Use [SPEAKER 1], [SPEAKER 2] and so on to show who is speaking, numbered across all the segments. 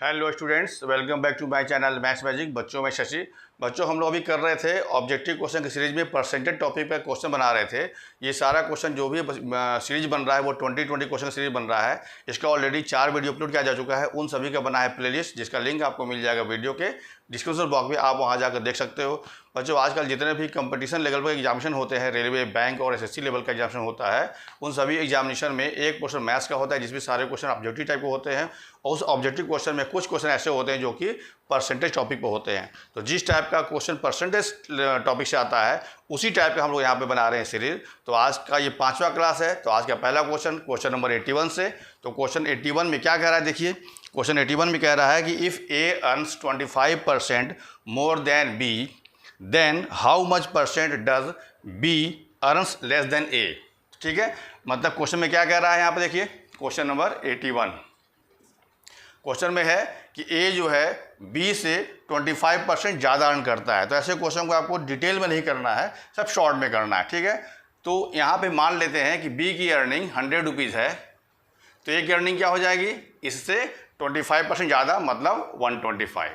[SPEAKER 1] Hello students, welcome back to my channel maths magic. बच्चों में शशि। बच्चों, हम लोग अभी कर रहे थे ऑब्जेक्टिव क्वेश्चन की सीरीज में परसेंटेज टॉपिक पर क्वेश्चन बना रहे थे। ये सारा क्वेश्चन जो भी सीरीज बन रहा है वो 20 क्वेश्चन सीरीज बन रहा है। इसका ऑलरेडी 4 वीडियो अपलोड किया जा चुका है। उन सभी का बना है प्लेलिस्ट, जिसका लिंक आपको मिल जाएगा वीडियो के डिस्क्रिप्शन बॉक्स में। आप वहाँ जाकर देख सकते हो। बच्चों, आजकल जितने भी कंपटीशन लेवल पर एग्जामिनेशन होते हैं, रेलवे, बैंक और एसएससी लेवल का एग्जामिनेशन होता है, उन सभी एग्जामिनेशन में एक क्वेश्चन मैथ्स का होता है, जिसमें सारे क्वेश्चन ऑब्जेक्टिव टाइप के होते हैं। और उस ऑब्जेक्टिव क्वेश्चन में कुछ क्वेश्चन ऐसे होते हैं जो कि परसेंटेज टॉपिक पर होते हैं। तो जिस टाइप का क्वेश्चन परसेंटेज टॉपिक से आता है, उसी टाइप का हम लोग यहाँ पे बना रहे हैं सीरीज। तो आज का ये 5वां क्लास है। तो आज का पहला क्वेश्चन नंबर 81 से। तो क्वेश्चन 81 में क्या कह रहा है, देखिए। क्वेश्चन 81 में कह रहा है कि if A earns 25% more than B, then how much percent does B earns less than A. ठीक है, मतलब क्वेश्चन में क्या कह रहा है यहाँ पे देखिए। क्वेश्चन नंबर 81 क्वेश्चन में है कि ए जो है बी से 25% ज़्यादा अर्न करता है। तो ऐसे क्वेश्चन को आपको डिटेल में नहीं करना है, सब शॉर्ट में करना है। ठीक है, तो यहाँ पे मान लेते हैं कि बी की अर्निंग 100 रुपीज़ है, तो ए की अर्निंग क्या हो जाएगी, इससे 25% ज़्यादा, मतलब 125।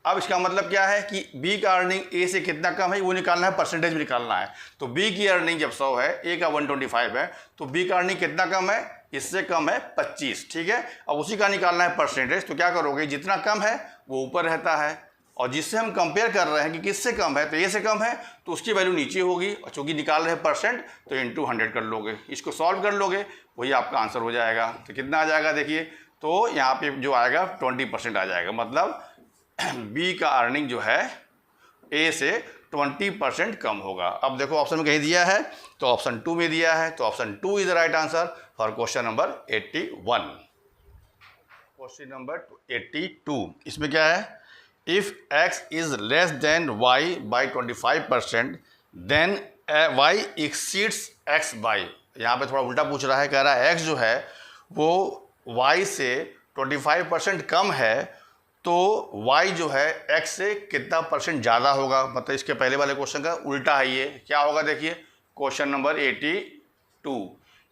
[SPEAKER 1] अब इसका मतलब क्या है कि बी का अर्निंग ए से कितना कम है वो निकालना है, परसेंटेज में निकालना है। तो बी की अर्निंग जब 100 है, ए का 125 है, तो बी का अर्निंग कितना कम है, इससे कम है 25। ठीक है, अब उसी का निकालना है परसेंटेज। तो क्या करोगे, जितना कम है वो ऊपर रहता है, और जिससे हम कंपेयर कर रहे हैं कि किससे कम है, तो ए से कम है तो उसकी वैल्यू नीचे होगी, और चूँकि निकाल रहे हैं परसेंट तो इंटू 100 कर लोगे, इसको सॉल्व कर लोगे, वही आपका आंसर हो जाएगा। तो कितना आ जाएगा देखिए, तो यहाँ पे जो आएगा 20% आ जाएगा, मतलब बी का अर्निंग जो है ए से 20% कम होगा। अब देखो ऑप्शन में कहीं दिया है, तो ऑप्शन 2 में दिया है, तो option 2 is the right answer for question number 81। Question number 82, इसमें क्या है, if x is less than y by 25%, then y exceeds x by. यहाँ पे थोड़ा उल्टा पूछ रहा है, कह रहा है x जो है वो y से 25% कम है, तो y जो है x से कितना परसेंट ज़्यादा होगा। मतलब इसके पहले वाले क्वेश्चन का उल्टा है ये। क्या होगा देखिए, क्वेश्चन नंबर 82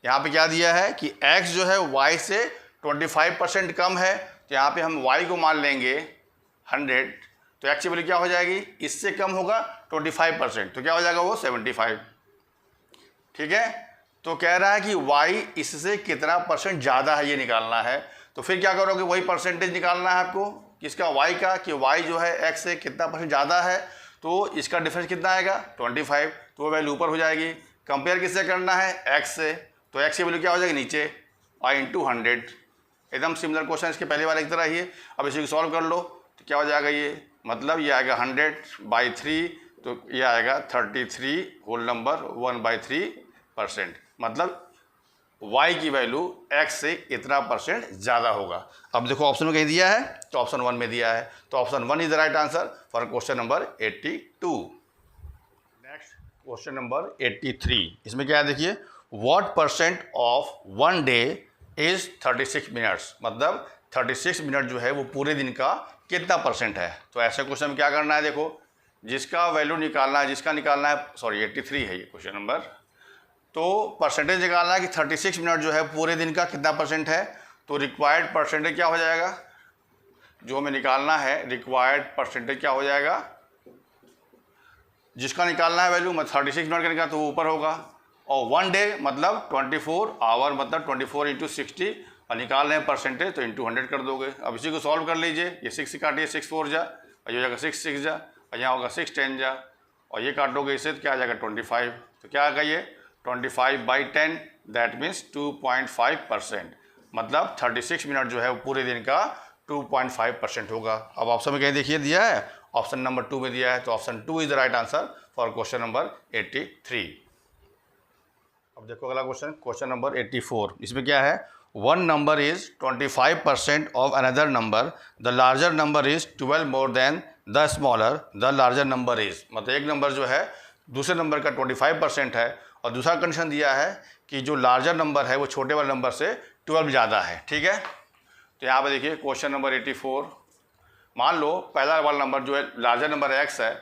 [SPEAKER 1] यहाँ पे क्या दिया है कि x जो है y से 25% कम है, तो यहाँ पे हम y को मान लेंगे 100, तो x की वैल्यू क्या हो जाएगी, इससे कम होगा 25%, तो क्या हो जाएगा वो 75। ठीक है, तो कह रहा है कि y इससे कितना परसेंट ज़्यादा है ये निकालना है। तो फिर क्या करोगे, वही परसेंटेज निकालना है आपको, किसका, y का, कि y जो है x से कितना परसेंट ज़्यादा है, तो इसका डिफरेंस कितना आएगा 25, तो वो वैल्यू ऊपर हो जाएगी। कंपेयर किससे करना है, x से, तो x की वैल्यू क्या हो जाएगी नीचे, y इंटू 100। एकदम सिमिलर क्वेश्चन इसके पहले वाले की तरह ही है। अब इसी को सॉल्व कर लो, तो क्या हो जाएगा ये, मतलब ये आएगा 100/3, तो ये आएगा 33 होल नंबर 1/3%, मतलब y की वैल्यू x से इतना परसेंट ज़्यादा होगा। अब देखो ऑप्शन में कहीं दिया है, तो ऑप्शन 1 में दिया है, तो option 1 is the right answer for question number 82। Next question number 83, इसमें क्या है देखिए, what percent of 1 day is 36 minutes, मतलब 36 मिनट जो है वो पूरे दिन का कितना परसेंट है। तो ऐसे क्वेश्चन में क्या करना है, देखो जिसका वैल्यू निकालना है, जिसका निकालना है, सॉरी 83 है ये क्वेश्चन नंबर, तो परसेंटेज निकालना है कि 36 मिनट जो है पूरे दिन का कितना परसेंट है। तो रिक्वायर्ड परसेंटेज क्या हो जाएगा, जो हमें निकालना है रिक्वायर्ड परसेंटेज क्या हो जाएगा, जिसका निकालना है वैल्यू, मतलब 36 मिनट का निकालना तो वो ऊपर होगा, और 1 डे मतलब 24 आवर, मतलब 24 इंटू 60, और निकाल रहे हैं परसेंटेज तो इंटू 100 कर दोगे। अब इसी को सॉल्व कर लीजिए, ये 6 से काटिए, 6 4 जा, और ये हो जाएगा 6 6 जा, और यहाँ होगा 6 10 जा, और ये काटोगे इससे तो क्या आ जाएगा 25। तो क्या आएगा ये 25/10, दैट मीन्स 2.5%, मतलब 36 मिनट जो है वो पूरे दिन का 2.5% होगा। अब ऑप्शन में कहीं देखिए दिया है, ऑप्शन नंबर 2 में दिया है, तो option 2 is the right answer for question number 83। अब देखो अगला क्वेश्चन, क्वेश्चन नंबर 84, इसमें क्या है, one number is 25% of another number, the larger number is 12 more than the smaller the larger number is. मतलब एक नंबर जो है दूसरे नंबर का 25% है, और दूसरा कंडीशन दिया है कि जो लार्जर नंबर है वो छोटे वाले नंबर से 12 ज़्यादा है। ठीक है, तो यहाँ पे देखिए क्वेश्चन नंबर 84, मान लो पहला वाला नंबर जो है लार्जर नंबर x है,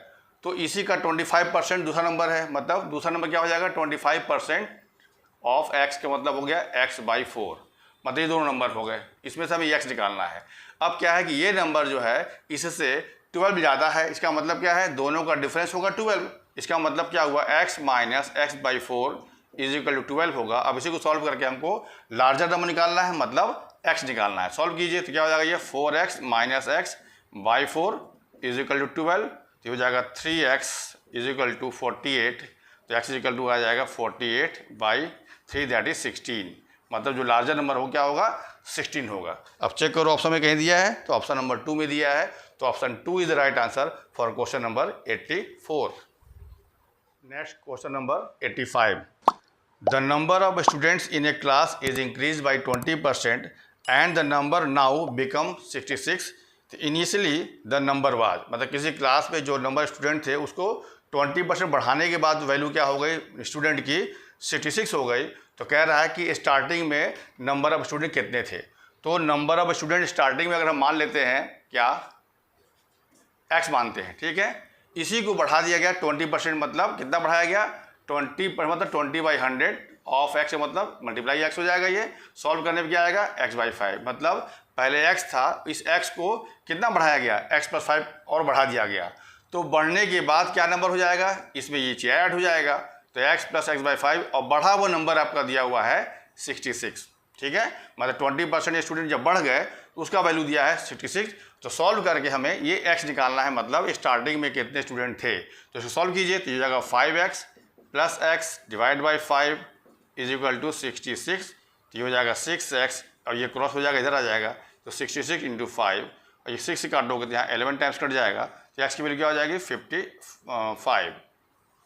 [SPEAKER 1] तो इसी का 25% दूसरा नंबर है, मतलब दूसरा नंबर क्या हो जाएगा 25% ऑफ x का मतलब हो गया x/4, मतलब ये दोनों नंबर हो गए, इसमें से हमें x निकालना है। अब क्या है कि ये नंबर जो है इससे 12 ज़्यादा है, इसका मतलब क्या है, दोनों का डिफरेंस होगा 12। इसका मतलब क्या हुआ, x minus x/4 is equal to 12 होगा। अब इसी को सॉल्व करके हमको लार्जर नंबर निकालना है, मतलब x निकालना है। सॉल्व कीजिए तो क्या हो जाएगा, ये 4x minus x/4 is equal to 12, तो हो जाएगा 3x इज इक्वल टू 48, तो x इज इक्वल टू आ जाएगा 48/3 दैट इज 16, मतलब जो लार्जर नंबर हो क्या होगा, 16 होगा। अब चेक करो ऑप्शन में कहीं दिया है, तो ऑप्शन नंबर 2 में दिया है, तो option 2 is the right answer for question number 84। Next question number 85। The number of students in A class is increase by 20% and the number now become 66। Initially the number was, मतलब किसी class में जो number student थे उसको 20% बढ़ाने के बाद value क्या हो गई स्टूडेंट की, 66 हो गई। तो कह रहा है कि स्टार्टिंग में नंबर ऑफ स्टूडेंट कितने थे। तो नंबर ऑफ स्टूडेंट स्टार्टिंग में अगर हम मान लेते हैं क्या, x मानते हैं, ठीक है, इसी को बढ़ा दिया गया 20%, मतलब कितना बढ़ाया गया, 20 मतलब 20/100 ऑफ x, मतलब मल्टीप्लाई x हो जाएगा। ये सॉल्व करने में क्या आएगा, x/5, मतलब पहले x था, इस x को कितना बढ़ाया गया, x+5 और बढ़ा दिया गया। तो बढ़ने के बाद क्या नंबर हो जाएगा, इसमें ये चीज ऐड हो जाएगा, तो x + x/5 और बढ़ा वो नंबर आपका दिया हुआ है 66, ठीक है, मतलब 20% स्टूडेंट जब बढ़ गए तो उसका वैल्यू दिया है 66। तो सॉल्व करके हमें ये x निकालना है, मतलब स्टार्टिंग में कितने स्टूडेंट थे। तो इसको सॉल्व कीजिए तो ये जाएगा 5x + x divide by 5 is equal to 66, तो ये हो जाएगा 6x और ये क्रॉस हो जाएगा, इधर आ जाएगा, तो 66 × 5 और ये 6 से काटोगे तो यहाँ 11 टाइम्स कट जाएगा, तो x की वैल्यू क्या हो जाएगी 55,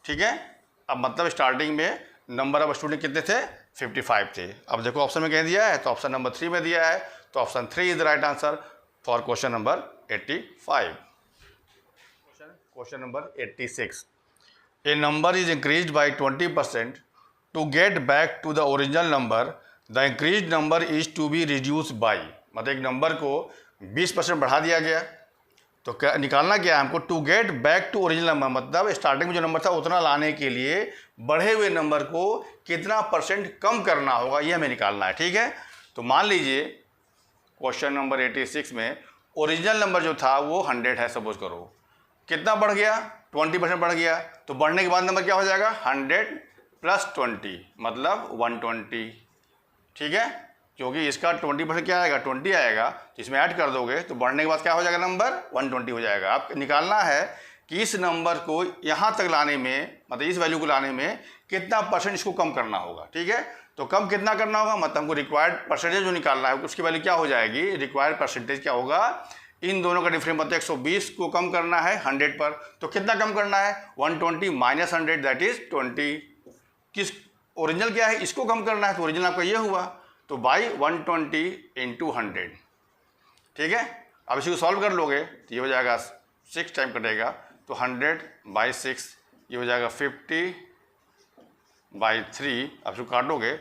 [SPEAKER 1] ठीक है। अब मतलब स्टार्टिंग में नंबर ऑफ स्टूडेंट कितने थे, 55 थे। अब देखो ऑप्शन में कहीं दिया है, तो ऑप्शन नंबर 3 में दिया है, तो option 3 is the right answer for question number 85। Question number 86। A number is increased by 20%, to get back to the original number the increase number is to be reduce by, मतलब एक number को 20% बढ़ा दिया गया। तो क्या निकालना क्या है हमको, to get back to original number, मतलब स्टार्टिंग में जो नंबर था उतना लाने के लिए बढ़े हुए नंबर को कितना % कम करना होगा, ये हमें निकालना है, ठीक है। तो मान लीजिए क्वेश्चन नंबर 86 में ओरिजिनल नंबर जो था वो 100 है, सपोज करो, कितना बढ़ गया, 20% बढ़ गया, तो बढ़ने के बाद नंबर क्या हो जाएगा 100 + 20 मतलब 120, ठीक है, क्योंकि इसका 20% क्या आएगा 20 आएगा, तो इसमें ऐड कर दोगे तो बढ़ने के बाद क्या हो जाएगा नंबर 120 हो जाएगा। अब निकालना है कि इस नंबर को यहाँ तक लाने में, मतलब इस वैल्यू को लाने में कितना % इसको कम करना होगा, ठीक है। तो कम कितना करना होगा, मतलब हमको रिक्वायर्ड परसेंटेज जो निकालना है उसकी वैल्यू क्या हो जाएगी, रिक्वायर्ड परसेंटेज क्या होगा, इन दोनों का डिफरेंस, मतलब 120 को कम करना है 100 पर, तो कितना कम करना है 120 - 100 दैट इज 20। किस ओरिजिनल क्या है, इसको कम करना है, तो ओरिजिनल आपका ये हुआ, तो बाई 120 × 100, ठीक है। अब इसी को सॉल्व कर लोगे तो ये हो जाएगा 6 टाइम कटेगा, तो 100/6 ये हो जाएगा 50/3। अब इसको काटोगे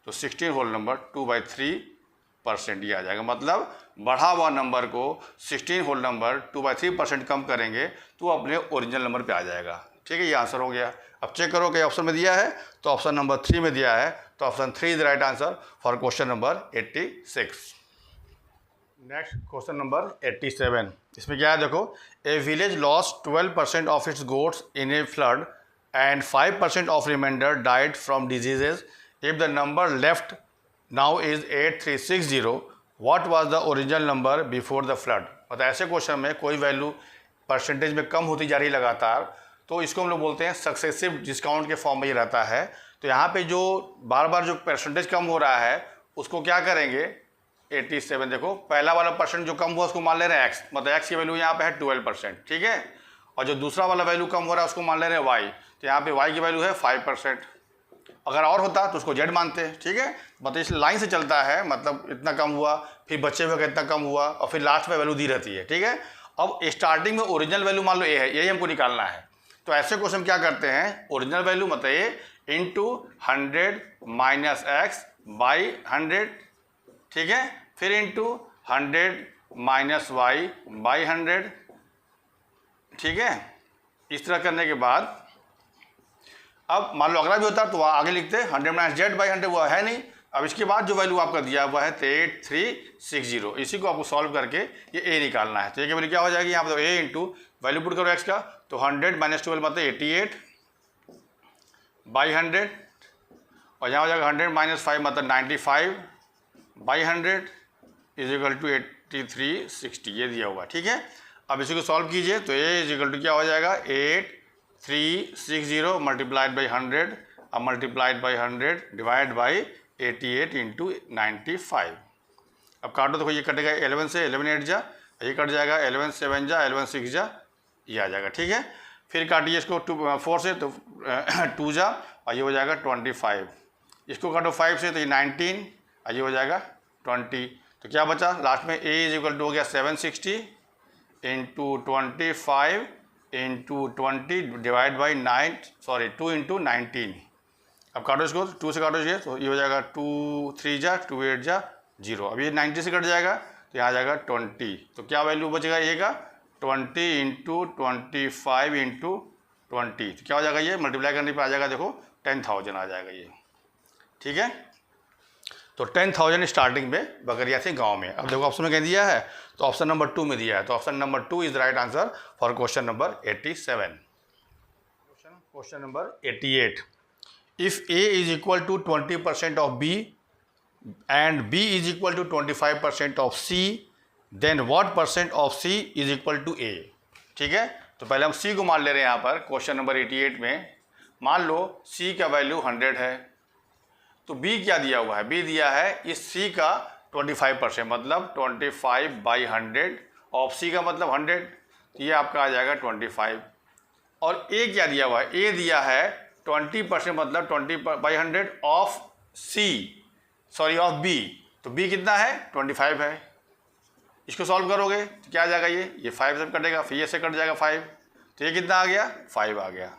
[SPEAKER 1] तो 16 होल नंबर 2/3% ये आ जाएगा, मतलब बढ़ा हुआ नंबर को 16 होल नंबर 2/3% कम करेंगे तो अपने ओरिजिनल नंबर पे आ जाएगा, ठीक है। ये आंसर हो गया। अब चेक करो कि ऑप्शन में दिया है, तो ऑप्शन नंबर 3 में दिया है, तो option 3 is the right answer for question number 86। Next question number 87। इसमें क्या है देखो, a village lost 12% of its goats in a flood and 5% of remainder died from diseases. If the number left now is 8360, what was the original number before the flood. मतलब ऐसे question में कोई value percentage में कम होती जा रही लगातार, तो इसको हम लोग बोलते हैं सक्सेसिव डिस्काउंट के फॉर्म में ये रहता है। तो यहाँ पे जो बार बार जो परसेंटेज कम हो रहा है उसको क्या करेंगे, 87 देखो पहला वाला % जो कम हुआ उसको मान ले रहे हैं x, मतलब x की वैल्यू यहाँ पे है 12%, ठीक है। और जो दूसरा वाला वैल्यू कम हो रहा है उसको मान ले रहे हैं y, तो यहाँ पे y की वैल्यू है 5%। अगर और होता तो उसको z मानते हैं, ठीक है। मतलब इस लाइन से चलता है, मतलब इतना कम हुआ, फिर बच्चे हुए का इतना कम हुआ, और फिर लास्ट में वैल्यू दी रहती है, ठीक है। अब स्टार्टिंग में ओरिजिनल वैल्यू मान लो ये है, यही हमको निकालना है। तो ऐसे क्वेश्चन क्या करते हैं, ओरिजिनल वैल्यू मतलब ये इंटू 100 - x/100, ठीक है, फिर इंटू 100 - y/100, ठीक है। इस तरह करने के बाद अब मान लो अगला भी होता तो वहाँ आगे लिखते 100 - z/100, वो है नहीं, अब इसके बाद जो वैल्यू आपका दिया हुआ है 8360, इसी को आपको सॉल्व करके ये ए निकालना है। तो ये वैल्यू क्या हो जाएगी यहाँ पर, ए इंटू वैल्यू पुट करो एक्स का, तो 100 माइनस 12 मतलब 88/100, और यहाँ हो जाएगा 100 माइनस 5 मतलब 95/100 इज इक्वल टू 8360, ये दिया हुआ है। ठीक है, अब इसी को सॉल्व कीजिए तो ए इज इक्वल टू क्या हो जाएगा 8360 मल्टीप्लाइड बाई 100, अब multiplied by 100 divide by 88 into 95। अब काटो, देखो ये कटेगा 11 से, 11 8 जा, ये कट जाएगा 11 7 जा, 11 6 जा, ये आ जाएगा। ठीक है, फिर काटिए इसको 4 से तो 2 जा, और ये हो जाएगा 25। इसको काटो 5 से तो ये 19, और ये हो जाएगा 20। तो क्या बचा लास्ट में, ए इज इक्वल टू हो गया 760 into 25 into 20 divide by 2 into 19। अब काटो इसको, 2 से काटो ये, तो ये हो जाएगा 2 3 जा, 2 8 जा 0। अब ये 90 से कट जाएगा तो यहाँ आ जाएगा 20। तो क्या वैल्यू बचेगा ए का, 20 इंटू 25 इंटू 20, तो क्या हो जाएगा, ये मल्टीप्लाई करने पर आ जाएगा, देखो 10,000 आ जाएगा ये। ठीक है, तो 10,000 स्टार्टिंग में बकरिया थी गांव में। अब देखो ऑप्शन में क्या दिया है, तो ऑप्शन नंबर 2 में दिया है, तो option number 2 is the right answer for question number 87। Question number 88, if A is equal to 20% of B and B is equal to 25% of C, then what percent of C is equal to A. ठीक है, तो पहले हम सी को मान ले रहे हैं यहाँ पर क्वेश्चन नंबर 88 में। मान लो सी का वैल्यू 100 है, तो बी क्या दिया हुआ है, बी दिया है इस सी का 25%, मतलब 25/100 ऑफ सी का मतलब 100, तो ये आपका आ जाएगा 25। और ए क्या दिया हुआ है, ए दिया है 20% मतलब 20/100 of C, sorry of B, तो बी कितना है 25 है। इसको सॉल्व करोगे तो क्या आ जाएगा, ये 5 से कटेगा, फिर ये से कट जाएगा 5, तो ये कितना आ गया 5 आ गया।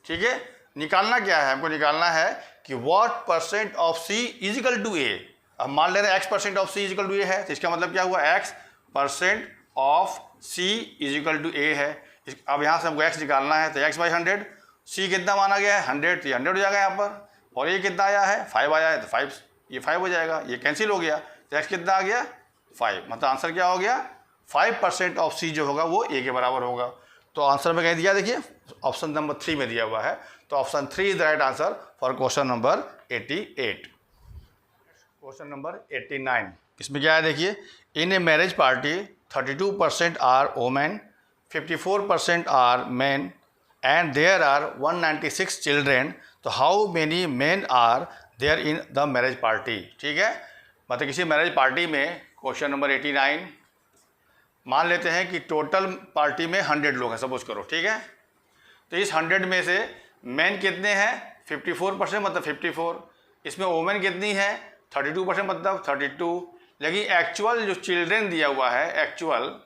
[SPEAKER 1] ठीक है, निकालना क्या है, हमको निकालना है कि what percent of C is equal to A. अब मान ले रहे हैं x% of C is equal to A है, तो इसका मतलब क्या हुआ, x% of C is equal to A है। अब यहाँ से हमको x निकालना है, तो x/100, c कितना माना गया है 100, तो 100 हो जाएगा यहाँ पर, और ये कितना आया है 5 आया है, तो 5 ये 5 हो जाएगा, ये कैंसिल हो गया, तो x कितना आ गया 5, मतलब आंसर क्या हो गया 5% ऑफ सी जो होगा वो ए के बराबर होगा। तो आंसर में कहीं दिया, देखिए ऑप्शन नंबर 3 में दिया हुआ है, तो option 3 is the right answer for question number 88। Question number 89, इसमें क्या है देखिए, in a marriage party 32% are women, 54% are man and there are 196 children, तो how many man are there in the marriage party. ठीक है, मतलब किसी marriage party में क्वेश्चन नंबर 89, मान लेते हैं कि टोटल पार्टी में 100 लोग हैं, सपोज करो। ठीक है, तो इस 100 में से मैन कितने हैं 54% मतलब 54, इसमें वोमेन कितनी है 32% मतलब 32, लेकिन एक्चुअल जो चिल्ड्रेन दिया हुआ है, एक्चुअल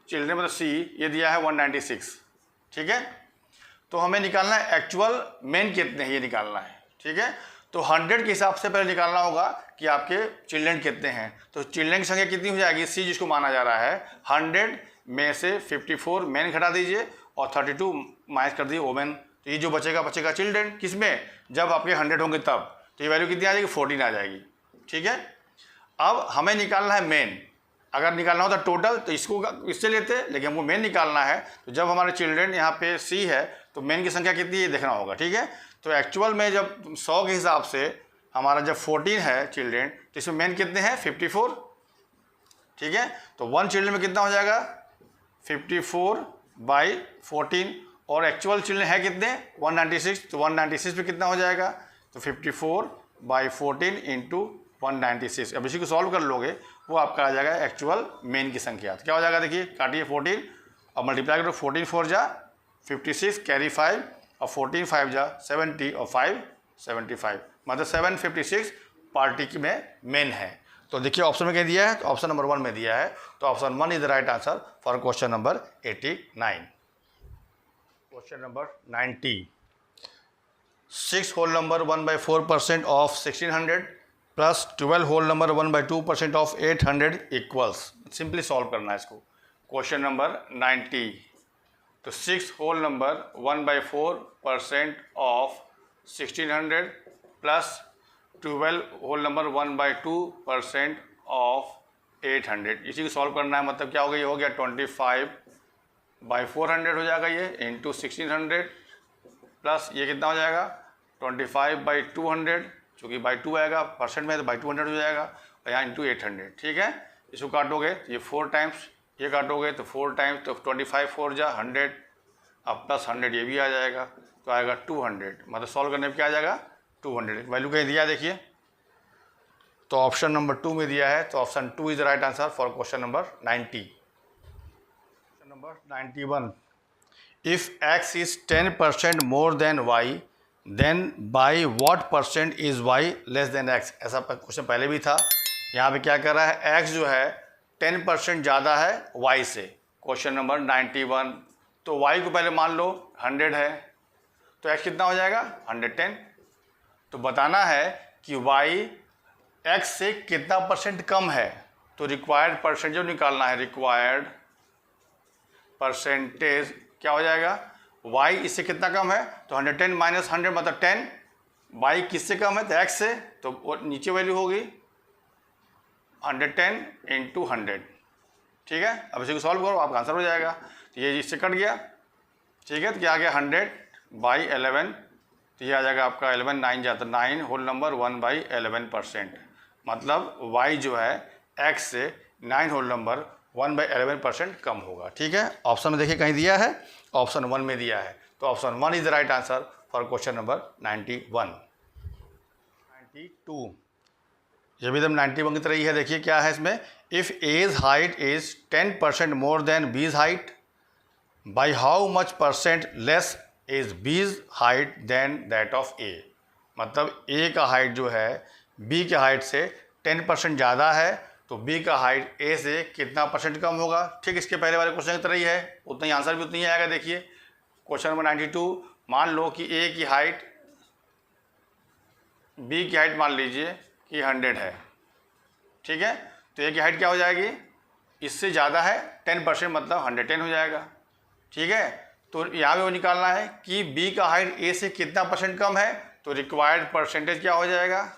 [SPEAKER 1] चिल्ड्रेन मतलब सी, ये दिया है 196। ठीक है, तो हमें निकालना है एक्चुअल मैन कितने हैं, ये निकालना है। ठीक है, तो 100 के हिसाब से पहले निकालना होगा कि आपके चिल्ड्रेन कितने हैं, तो चिल्ड्रेन की संख्या कितनी हो जाएगी, सी जिसको माना जा रहा है, 100 में से 54 मैन घटा दीजिए और 32 माइनस कर दीजिए वोमेन, तो ये जो बचेगा चिल्ड्रेन, किसमें, जब आपके 100 होंगे तब, तो ये वैल्यू कितनी आ जाएगी 14 आ जाएगी। ठीक है, अब हमें निकालना है मेन, अगर निकालना होता टोटल तो इसको इससे लेते, लेकिन हमको मेन निकालना है, तो जब हमारे चिल्ड्रेन यहाँ पे सी है तो मेन की संख्या कितनी है ये देखना होगा। ठीक है, तो एक्चुअल में जब 100 के हिसाब से हमारा जब 14 है चिल्ड्रेन, तो इसमें मेन कितने हैं 54। ठीक है, तो 1 चिल्ड्रेन में कितना हो जाएगा 54/14, और एक्चुअल चिल्ड्रेन है कितने 196, तो 196 पे कितना हो जाएगा, तो 54/14 इंटू 196। अब इसी को सॉल्व कर लोगे वो आपका आ जाएगा एक्चुअल मेन की संख्या। तो क्या हो जाएगा, देखिए काटिए 14 और मल्टीप्लाई करो, 14 4 जा 56, कैरी 5 और 14 5 जा 70 और 5 75, मतलब 756 पार्टी में मेन है। तो देखिए ऑप्शन में क्या दिया है, तो ऑप्शन नंबर 1 में दिया है, तो option 1 is the right answer for question number 89। Question number 90, 6 whole number 1/4% of 1600 plus 12 whole number 1/2% of 800 equals. Simply solve करना है इसको। क्वेश्चन नंबर 90, तो 6 whole number 1/4% of 1600 plus 12 whole number 1/2% of 800। इसी को सॉल्व करना है, मतलब क्या हो गया, ये हो गया 25/400 हो जाएगा ये, इंटू 1600 प्लस ये कितना हो जाएगा 25/200, चूँकि बाई 2 आएगा परसेंट में तो बाई 200 हो जाएगा, और यहाँ इंटू 800। ठीक है, इसको काटोगे ये 4 टाइम्स, ये काटोगे तो 4 टाइम्स, तो 25 4 जा 100, अब प्लस 100 ये भी आ जाएगा, तो आएगा 200। मतलब सॉल्व करने पर क्या आ जाएगा 200। वैल्यू कहीं दिया देखिए, तो ऑप्शन नंबर 2 में दिया है, तो option 2 is the right answer for question number 90। Question number 91, if x is 10% more than y, then by what % is y less than x। ऐसा क्वेश्चन पहले भी था, यहाँ पे क्या कर रहा है, x जो है 10% ज़्यादा है y से। क्वेश्चन नंबर 91, तो y को पहले मान लो 100 है, तो x कितना हो जाएगा 110। तो बताना है कि y x से कितना % कम है, तो रिक्वायर्ड परसेंटेज निकालना है। रिक्वायर्ड परसेंटेज क्या हो जाएगा, y इससे कितना कम है, तो 110 माइनस 100 मतलब 10। y किससे कम है, तो x से, तो नीचे वैल्यू होगी 110 इंटू 100। ठीक है, अब इसी को सॉल्व करो, आपका आंसर हो जाएगा। तो ये इससे कट गया, ठीक है, तो क्या आ गया 100/11, तो ये आ जाएगा आपका 11 9 जाता 9 होल नंबर 1/11%। मतलब y जो है x से 9 होल नंबर 1/11% कम होगा। ठीक है, ऑप्शन में देखिए कहीं दिया है, ऑप्शन 1 में दिया है, तो option 1 is the right answer for question number 91। 92, ये भी एकदम 91 की तरह ही है। देखिए क्या है इसमें, if A's height is 10% more than B's height, by how much % less is B's height than that of A. मतलब ए का हाइट जो है बी के हाइट से 10% ज़्यादा है, तो बी का हाइट ए से कितना % कम होगा। ठीक इसके पहले वाले क्वेश्चन की तरह ही है, उतना ही आंसर भी उतना ही आएगा। देखिए क्वेश्चन नंबर 92, मान लो कि ए की हाइट बी की हाइट मान लीजिए कि 100 है। ठीक है, तो ए की हाइट क्या हो जाएगी, इससे ज़्यादा है 10%, मतलब 110 हो जाएगा। ठीक है, तो यहाँ पे वो निकालना है कि बी का हाइट ए से कितना % कम है, तो रिक्वायर्ड परसेंटेज क्या हो जाएगा,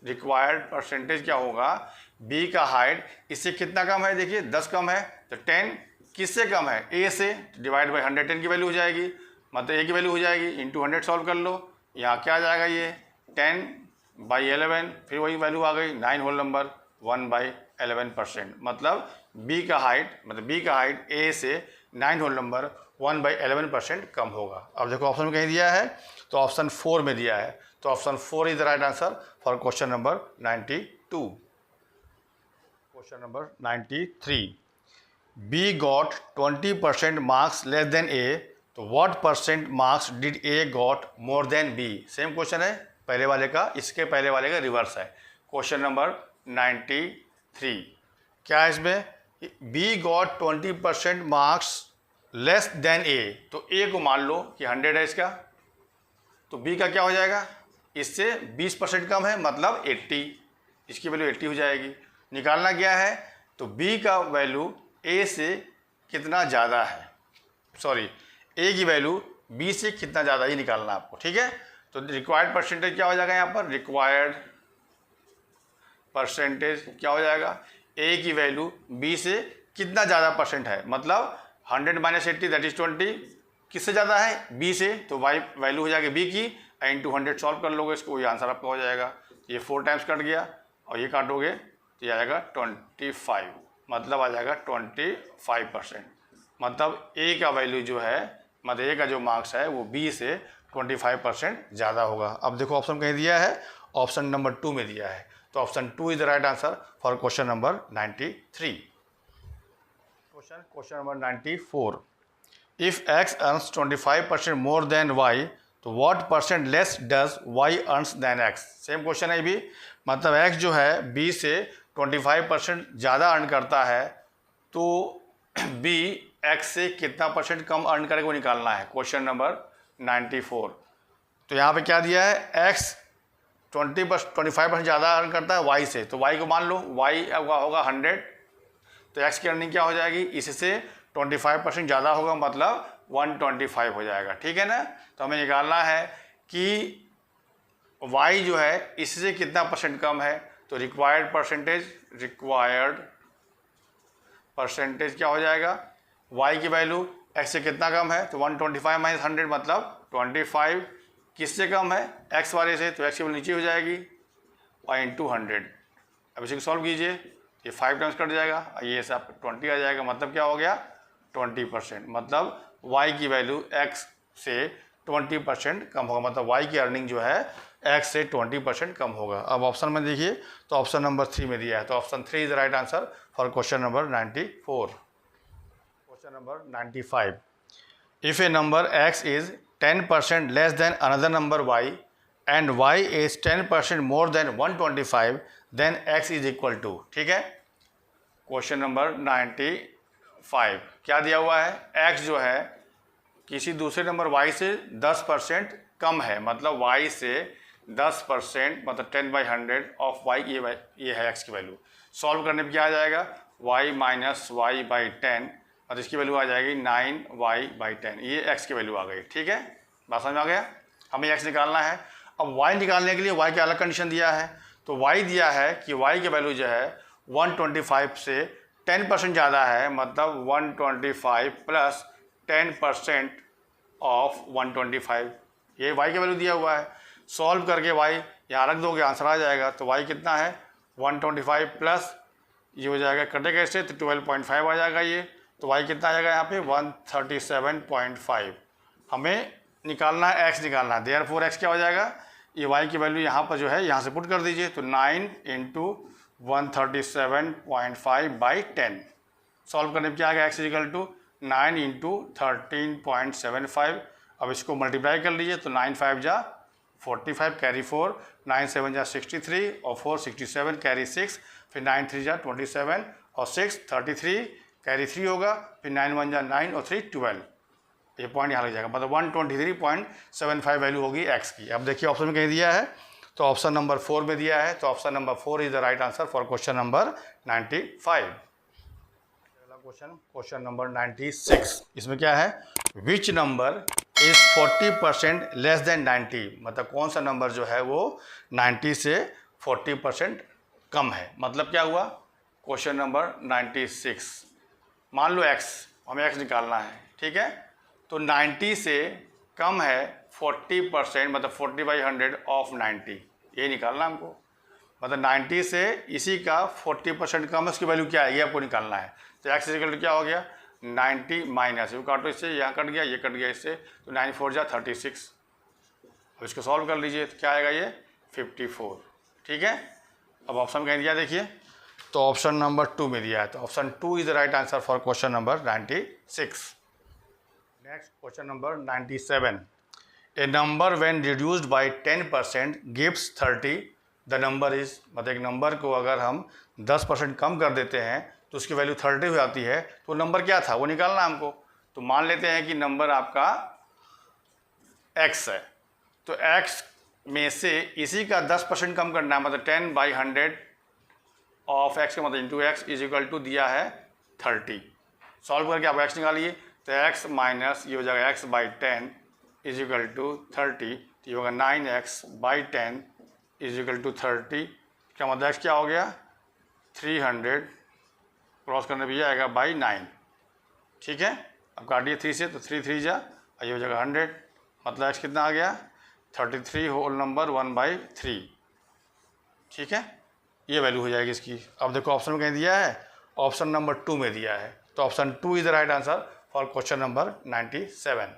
[SPEAKER 1] रिक्वायर्ड परसेंटेज क्या होगा, बी का हाइट इससे कितना कम है, देखिए 10 कम है, तो 10 किससे कम है, ए से, डिवाइड बाई 110 की वैल्यू हो जाएगी, मतलब ए की वैल्यू हो जाएगी, इंटू 100 सॉल्व कर लो, यहाँ क्या आ जाएगा, ये 10/11, फिर वही वैल्यू आ गई 9 होल नंबर 1/11%। मतलब बी का हाइट ए से 9 होल नंबर 1/11% कम होगा। अब देखो ऑप्शन में कहीं दिया है, तो ऑप्शन 4 में दिया है, तो option 4 is the right answer for question number 92। Question number 93, B got 20% marks less than A, तो what % marks did A got more than B. Same question है पहले वाले का, इसके पहले वाले का रिवर्स है। क्वेश्चन नंबर 93, क्या है इसमें, B got 20% marks less than A, तो ए को मान लो कि 100 है इसका, तो बी का क्या हो जाएगा, इससे 20% कम है, मतलब 80, इसकी वैल्यू 80 हो जाएगी। निकालना क्या है, तो बी का वैल्यू ए से कितना ज़्यादा है, सॉरी ए की वैल्यू बी से कितना ज़्यादा ही निकालना आपको। ठीक है, तो रिक्वायर्ड परसेंटेज क्या हो जाएगा, यहाँ पर रिक्वायर्ड परसेंटेज क्या हो जाएगा, ए की वैल्यू बी से कितना ज़्यादा % है, मतलब 100 माइनस 80 दैट इज 20, किससे ज़्यादा है, बी से, तो वाई वैल्यू हो जाएगी बी की, इंटू 100 सॉल्व कर लोगे इसको, ये आंसर आपका हो जाएगा। ये 4 टाइम्स कट गया, और ये काटोगे तो ये आ जाएगा 25, मतलब आ जाएगा 25%। मतलब ए का वैल्यू जो है, मतलब ए का जो मार्क्स है वो बी से 25% ज़्यादा होगा। अब देखो ऑप्शन कहीं दिया है, ऑप्शन नंबर 2 में दिया है, तो option 2 is the right answer for question number 93। Question number 94, if x earns 25% more than y, तो what % less does y earns than x। Same question है भी, मतलब x जो है b से 25% ज़्यादा अर्न करता है, तो b x से कितना % कम अर्न करेगा वो निकालना है। क्वेश्चन नंबर 94, तो यहाँ पे क्या दिया है, x 25% ज़्यादा अर्न करता है y से, तो y को मान लो, y होगा 100, तो x की अर्निंग क्या हो जाएगी, इससे 25% ज़्यादा होगा, मतलब 125 हो जाएगा। ठीक है ना, तो हमें निकालना है कि y जो है इससे कितना परसेंट कम है, तो रिक्वायर्ड परसेंटेज क्या हो जाएगा, y की वैल्यू x से कितना कम है, तो 125 माइनस 100 मतलब 25 किससे कम है, x वाले से, तो x की वैल्यू नीचे हो जाएगी y इंटू 100। अब इसे सॉल्व कीजिए, ये 5 टाइम्स कट जाएगा, ये सब 20 आ जाएगा, मतलब क्या हो गया 20%, मतलब y की वैल्यू x से 20% कम होगा, मतलब y की अर्निंग जो है x से 20% कम होगा। अब ऑप्शन में देखिए, तो ऑप्शन नंबर 3 में दिया है, तो option 3 is the right answer for question number 94। Question number 95, if a number x is 10% less than another number y and y is 10% more than 125 then x is equal to, ठीक है। Question number 95 क्या दिया हुआ है, x जो है किसी दूसरे नंबर y से 10% कम है, मतलब y से 10% मतलब 10/100 ऑफ y, ये है x की वैल्यू। सॉल्व करने पे क्या आ जाएगा, y माइनस वाई बाई 10 और इसकी वैल्यू आ जाएगी 9y/10, ये x की वैल्यू आ गई, ठीक है। बात समझ में आ गया, हमें x निकालना है। अब y निकालने के लिए y का अलग कंडीशन दिया है, तो y दिया है कि y की वैल्यू जो है 125 से 10% ज़्यादा है, मतलब 125 प्लस 10% ऑफ 125, ये y की वैल्यू दिया हुआ है। सॉल्व करके y यहाँ रख दोगे, आंसर आ जाएगा। तो y कितना है 125 प्लस ये हो जाएगा, कटेगा इससे तो 12.5 आ जाएगा ये, तो y कितना आ जाएगा यहाँ पे 137.5। हमें निकालना है x निकालना है, देयरफॉर x क्या हो जाएगा, ये y की वैल्यू यहाँ पर जो है यहाँ से पुट कर दीजिए, तो 9 इंटू 137.5/10। सॉल्व करने पर क्या आएगा, x इक्वल टू 9 इंटू 13.75। अब इसको मल्टीप्लाई कर लीजिए, तो 9 5 जा 45 कैरी 4, 9 7 जा 63 और 4 67 कैरी 6, फिर 9 3 जा 27 और 6 33 कैरी 3 होगा, फिर 9 1 जा 9 और 3 12, ये पॉइंट यहाँ लग जाएगा, मतलब 123.75 वैल्यू होगी x की। अब देखिए ऑप्शन में कहीं दिया है, तो ऑप्शन नंबर 4 में दिया है, तो option number 4 is the right answer for question number 95। Question number 96, इसमें क्या है, which number is 40% less than 90, मतलब कौन सा नंबर जो है वो 90 से 40% कम है। मतलब क्या हुआ, क्वेश्चन नंबर 96, मान लो x, हमें x निकालना है, ठीक है। तो 90 से कम है 40%, मतलब 40/100 ऑफ 90, ये निकालना हमको, मतलब 90 से इसी का 40% कम है, उसकी वैल्यू क्या है ये आपको निकालना है। तो x इक्वल टू क्या हो गया 90 माइनस, ये काटो इससे, यहाँ कट गया, ये कट गया इससे, तो 9 4 जा 36। अब इसको सॉल्व कर लीजिए, तो क्या आएगा ये 54, ठीक है। अब ऑप्शन कहीं दिया देखिए, तो ऑप्शन नंबर 2 में दिया है, तो option 2 is the right answer for question number 96। Next question number 97, A number when reduced by 10% gives 30, the number is, मतलब एक नंबर को अगर हम 10% कम कर देते हैं तो उसकी वैल्यू 30 हो जाती है, तो नंबर क्या था वो निकालना हमको। तो मान लेते हैं कि नंबर आपका x है, तो x में से इसी का 10% कम करना है, मतलब 10/100 ऑफ x का मतलब into x is equal to दिया है 30। सॉल्व करके आप x निकालिए, तो x माइनस ये हो जाएगा x/10 इज इक्वल टू 30, तो ये होगा 9x/10 इज इक्वल टू 30, क्या मतलब x क्या हो गया 300, क्रॉस करने भी आएगा बाई 9, ठीक है। अब काटिए 3 से, तो 3 3 जा, ये हो जाएगा 100, मतलब x कितना आ गया 33 होल नंबर 1/3, ठीक है, ये वैल्यू हो जाएगी इसकी। अब देखो ऑप्शन में कहीं दिया है, ऑप्शन नंबर 2 में दिया है, तो option 2 is the right answer for question number 97।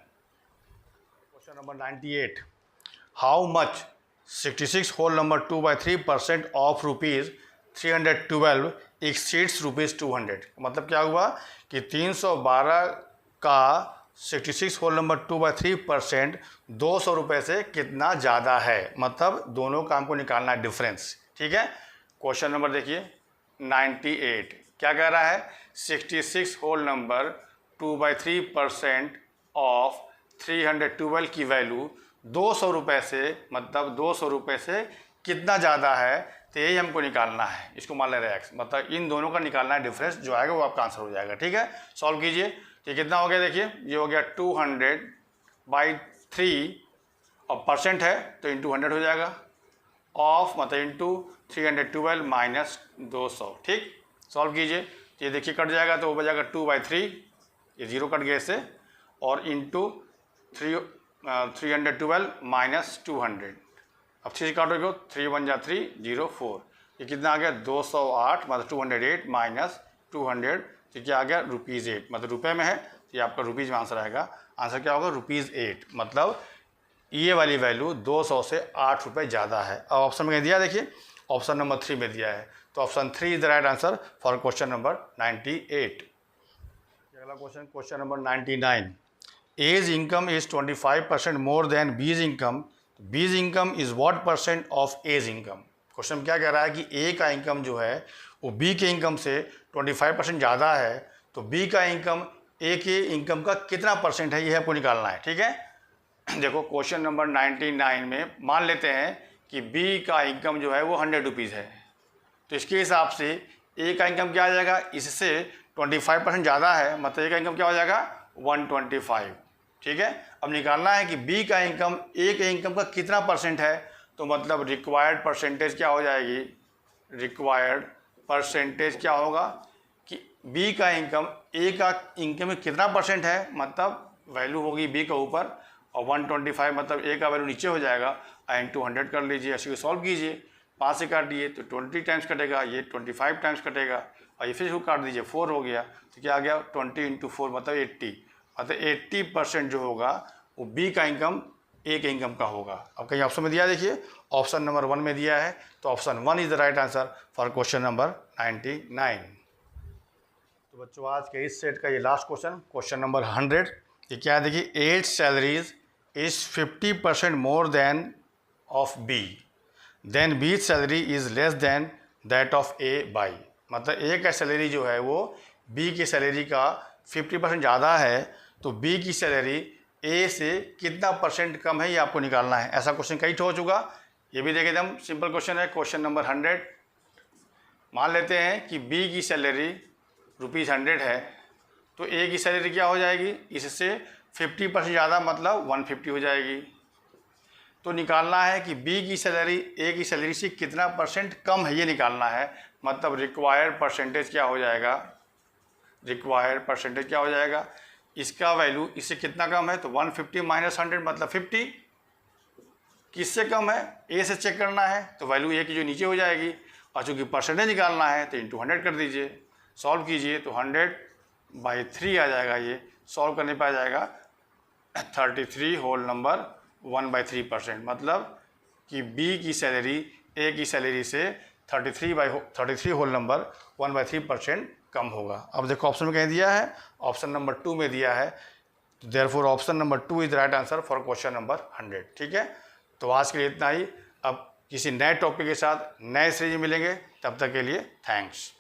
[SPEAKER 1] Question number 98, how much 66 whole number 2/3% of ₹312 exceeds ₹200। मतलब क्या हुआ कि 312 का 66 होल नंबर 2/3% 200 रुपये से कितना ज़्यादा है, मतलब दोनों का हमको निकालना है डिफरेंस, ठीक है। क्वेश्चन नंबर देखिए 98, क्या कह रहा है 66 होल नंबर 2/3% ऑफ 312 की वैल्यू 200 रुपये से, मतलब 200 रुपये से कितना ज़्यादा है, तो यही हमको निकालना है। इसको मान ले रहे हैं x, मतलब इन दोनों का निकालना है डिफरेंस, जो आएगा वो आपका आंसर हो जाएगा, ठीक है। सॉल्व कीजिए, ये कितना हो गया देखिए, ये हो गया 200/3 और परसेंट है तो इंटू 100 हो जाएगा, ऑफ मतलब इंटू 312 माइनस 200। ठीक, सॉल्व कीजिए तो ये देखिए कट जाएगा तो वो बचेगा 2/3, ये 0 कट गया इससे, और इंटू 312 माइनस 200। अब 3 काटोगे 3 1 जा 3 0 4, ये कितना आ गया 208 मतलब 208 माइनस 200, तो क्या आ गया ₹8, मतलब रुपए में है तो ये आपका रुपीज़ में आंसर आएगा। आंसर क्या होगा ₹8, मतलब ये वाली वैल्यू 200 से 8 रुपये ज़्यादा है। अब ऑप्शन में दिया, देखिए ऑप्शन नंबर 3 में दिया है, तो option 3 is the right answer for question number 98। अगला question, question number 99। A's income is 25% more than B's income, B's income is what percent of A's income. Question क्या कह रहा है कि ए का इनकम जो है वो बी के इनकम से 25% ज़्यादा है, तो बी का इनकम ए के इनकम का कितना परसेंट है, ये आपको निकालना है। ठीक है, देखो क्वेश्चन नंबर 99 में मान लेते हैं कि बी का इनकम जो है वो 100 रुपीज़ है, तो इसके हिसाब से ए का इनकम क्या आ जाएगा, इससे 25% ज़्यादा है, मतलब ए का इनकम क्या हो जाएगा 125। ठीक है, अब निकालना है कि बी का इनकम ए के इनकम का कितना परसेंट है, तो मतलब रिक्वायर्ड परसेंटेज क्या हो जाएगी, रिक्वायर्ड परसेंटेज क्या होगा कि बी का इनकम ए का इनकम में कितना परसेंट है, मतलब वैल्यू होगी बी के ऊपर और 125 मतलब ए का वैल्यू नीचे हो जाएगा, इंटू 100 कर लीजिए, ऐसे को सॉल्व कीजिए, 5 से काट दिए तो 20 टाइम्स कटेगा, ये 25 टाइम्स कटेगा, और ये फिर इसको काट दीजिए 4 हो गया, तो क्या आ गया 20 × 4 मतलब 80, मतलब 80% जो होगा वो बी का इनकम ए के इनकम का होगा। अब कहीं ऑप्शन में दिया, देखिए ऑप्शन नंबर 1 में दिया है, तो option 1 is the right answer for question number 99। तो बच्चों आज के इस सेट का ये लास्ट क्वेश्चन, क्वेश्चन नंबर 100, ये क्या है देखिए, A's salaries is 50% more than of B, then B salary is less than that of A by, मतलब ए का सैलरी जो है वो बी की सैलरी का 50% ज़्यादा है, तो बी की सैलरी ए से कितना परसेंट कम है ये आपको निकालना है। ऐसा क्वेश्चन कई हो चुका, ये भी देखिए एकदम सिंपल क्वेश्चन है। क्वेश्चन नंबर 100, मान लेते हैं कि बी की सैलरी ₹100 है, तो ए की सैलरी क्या हो जाएगी, इससे 50% ज़्यादा मतलब 150 हो जाएगी। तो निकालना है कि बी की सैलरी ए की सैलरी से कितना परसेंट कम है, ये निकालना है, मतलब रिक्वायर्ड परसेंटेज क्या हो जाएगा, रिक्वायर्ड परसेंटेज क्या हो जाएगा, इसका वैल्यू इससे कितना कम है, तो 150 माइनस 100 मतलब 50, किससे कम है, ए से चेक करना है, तो वैल्यू ए की जो नीचे हो जाएगी, और चूँकि परसेंटेज निकालना है तो इंटू 100 कर दीजिए, सॉल्व कीजिए तो 100/3 आ जाएगा, ये सॉल्व करने पर आ जाएगा 33 होल नंबर 1/3%, मतलब कि बी की सैलरी ए की सैलरी से 33 होल नंबर 1/3% कम होगा। अब देखो ऑप्शन में कहीं दिया है, ऑप्शन नंबर 2 में दिया है, तो therefore option number 2 is right answer for question number 100। ठीक है, तो आज के लिए इतना ही, अब किसी नए टॉपिक के साथ नए सीरीज मिलेंगे, तब तक के लिए थैंक्स।